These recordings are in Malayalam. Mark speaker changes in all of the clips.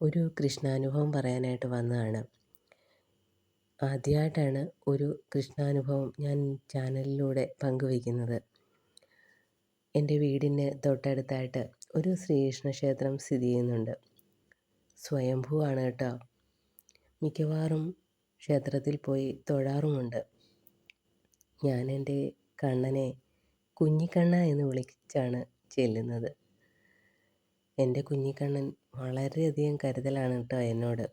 Speaker 1: ഒരു കൃഷ്ണാനുഭവം പറയാനായിട്ട് വന്നതാണ്. ആദ്യമായിട്ടാണ് ഒരു കൃഷ്ണാനുഭവം ഞാൻ ചാനലിലൂടെ പങ്കുവയ്ക്കുന്നത്. എൻ്റെ വീടിന് തൊട്ടടുത്തായിട്ട് ഒരു ശ്രീകൃഷ്ണ ക്ഷേത്രം സ്ഥിതി ചെയ്യുന്നുണ്ട്. സ്വയംഭൂവാണ് കേട്ടോ. മിക്കവാറും ക്ഷേത്രത്തിൽ പോയി തൊഴാറുമുണ്ട്. ഞാൻ എൻ്റെ കണ്ണനെ കുഞ്ഞിക്കണ്ണ എന്ന് വിളിച്ചാണ് ചെല്ലുന്നത്. എൻ്റെ കുഞ്ഞിക്കണ്ണൻ വളരെയധികം കരുതലാണ് കേട്ടോ എന്നോട്.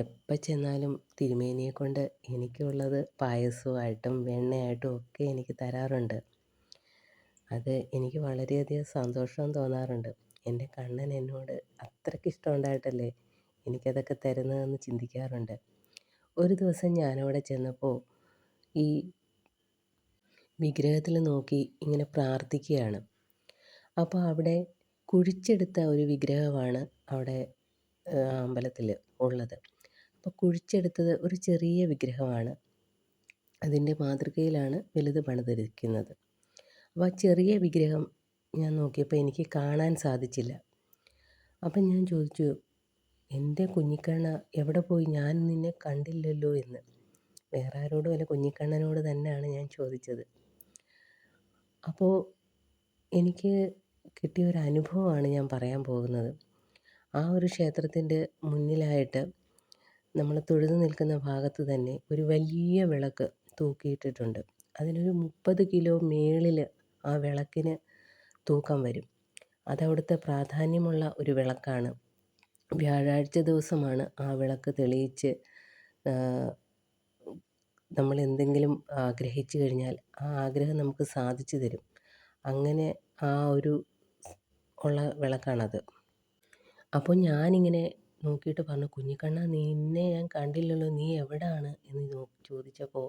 Speaker 1: എപ്പോൾ ചെന്നാലും തിരുമേനിയെക്കൊണ്ട് എനിക്കുള്ളത് പായസമായിട്ടും വെണ്ണയായിട്ടും ഒക്കെ എനിക്ക് തരാറുണ്ട്. അത് എനിക്ക് വളരെയധികം സന്തോഷം തോന്നാറുണ്ട്. എൻ്റെ കണ്ണൻ എന്നോട് അത്രയ്ക്ക് ഇഷ്ടമുണ്ടായിട്ടല്ലേ എനിക്കതൊക്കെ തരുന്നതെന്ന് ചിന്തിക്കാറുണ്ട്. ഒരു ദിവസം ഞാനവിടെ ചെന്നപ്പോൾ ഈ വിഗ്രഹത്തിൽ നോക്കി ഇങ്ങനെ പ്രാർത്ഥിക്കുകയാണ്. അപ്പോൾ അവിടെ കുഴിച്ചെടുത്ത ഒരു വിഗ്രഹമാണ് അവിടെ അമ്പലത്തിൽ ഉള്ളത്. അപ്പോൾ കുഴിച്ചെടുത്തത് ഒരു ചെറിയ വിഗ്രഹമാണ്. അതിൻ്റെ മാതൃകയിലാണ് വലുത് പണിതിരിക്കുന്നത്. അപ്പോൾ ആ ചെറിയ വിഗ്രഹം ഞാൻ നോക്കിയപ്പോൾ എനിക്ക് കാണാൻ സാധിച്ചില്ല. അപ്പം ഞാൻ ചോദിച്ചു, എൻ്റെ കുഞ്ഞിക്കണ്ണ എവിടെ പോയി? ഞാൻ നിന്നെ കണ്ടില്ലല്ലോ എന്ന്. വേറെ ആരോടും അല്ല, കുഞ്ഞിക്കണ്ണനോട് തന്നെയാണ് ഞാൻ ചോദിച്ചത്. അപ്പോൾ എനിക്ക് കിട്ടിയ ഒരു അനുഭവമാണ് ഞാൻ പറയാൻ പോകുന്നത്. ആ ഒരു ക്ഷേത്രത്തിൻ്റെ മുന്നിലായിട്ട് നമ്മൾ തൊഴുതു നിൽക്കുന്ന ഭാഗത്ത് തന്നെ ഒരു വലിയ വിളക്ക് തൂക്കിയിട്ടിട്ടുണ്ട്. അതിനൊരു 30 കിലോ മേളിൽ ആ വിളക്കിന് തൂക്കം വരും. അതവിടുത്തെ പ്രാധാന്യമുള്ള ഒരു വിളക്കാണ്. വ്യാഴാഴ്ച ദിവസമാണ് ആ വിളക്ക് തെളിയിച്ച് നമ്മൾ എന്തെങ്കിലും ആഗ്രഹിച്ചു കഴിഞ്ഞാൽ ആ ആഗ്രഹം നമുക്ക് സാധിച്ചു തരും. അങ്ങനെ ആ ഒരു ഉള്ള വിളക്കാണത്. അപ്പോൾ ഞാനിങ്ങനെ നോക്കിയിട്ട് പറഞ്ഞു, കുഞ്ഞിക്കണ്ണ നിന്നെ ഞാൻ കണ്ടില്ലല്ലോ, നീ എവിടാണ് എന്ന് ചോദിച്ചപ്പോൾ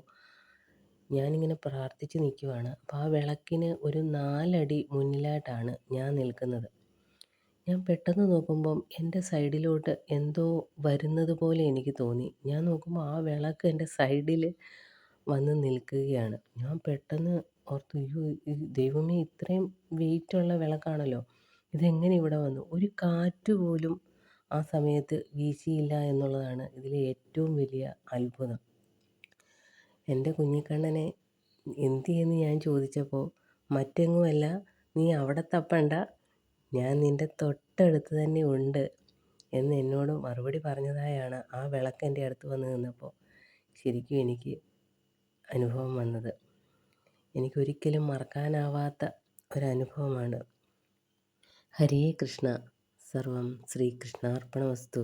Speaker 1: ഞാനിങ്ങനെ പ്രാർത്ഥിച്ച് നിൽക്കുവാണ്. അപ്പോൾ ആ വിളക്കിന് ഒരു 4 അടി മുന്നിലായിട്ടാണ് ഞാൻ നിൽക്കുന്നത്. ഞാൻ പെട്ടെന്ന് നോക്കുമ്പം എൻ്റെ സൈഡിലോട്ട് എന്തോ വരുന്നത് പോലെ എനിക്ക് തോന്നി. ഞാൻ നോക്കുമ്പോൾ ആ വിളക്ക് എൻ്റെ സൈഡിൽ വന്ന് നിൽക്കുകയാണ്. ഞാൻ പെട്ടെന്ന് ഓർത്തു, അയ്യോ ദൈവമേ, ഇത്രയും വെയിറ്റുള്ള വിളക്കാണല്ലോ, ഇതെങ്ങനെ ഇവിടെ വന്നു? ഒരു കാറ്റ് പോലും ആ സമയത്ത് വീശിയില്ല എന്നുള്ളതാണ് ഇതിലെ ഏറ്റവും വലിയ അത്ഭുതം. എൻ്റെ കുഞ്ഞിക്കണ്ണനെ എന്ത് ചെയ്യുമെന്ന് ഞാൻ ചോദിച്ചപ്പോൾ മറ്റെങ്ങുമല്ല, നീ അവിടെ തപ്പണ്ട, ഞാൻ നിൻ്റെ തൊട്ടടുത്ത് തന്നെ ഉണ്ട് എന്ന് എന്നോട് മറുപടി പറഞ്ഞതായാണ് ആ വിളക്ക് എൻ്റെ അടുത്ത് വന്ന് നിന്നപ്പോൾ ശരിക്കും എനിക്ക് അനുഭവം വന്നത്. എനിക്കൊരിക്കലും മറക്കാനാവാത്ത ഒരനുഭവമാണ്. ഹരേ കൃഷ്ണ. സർവം ശ്രീകൃഷ്ണാർപ്പണമസ്തു.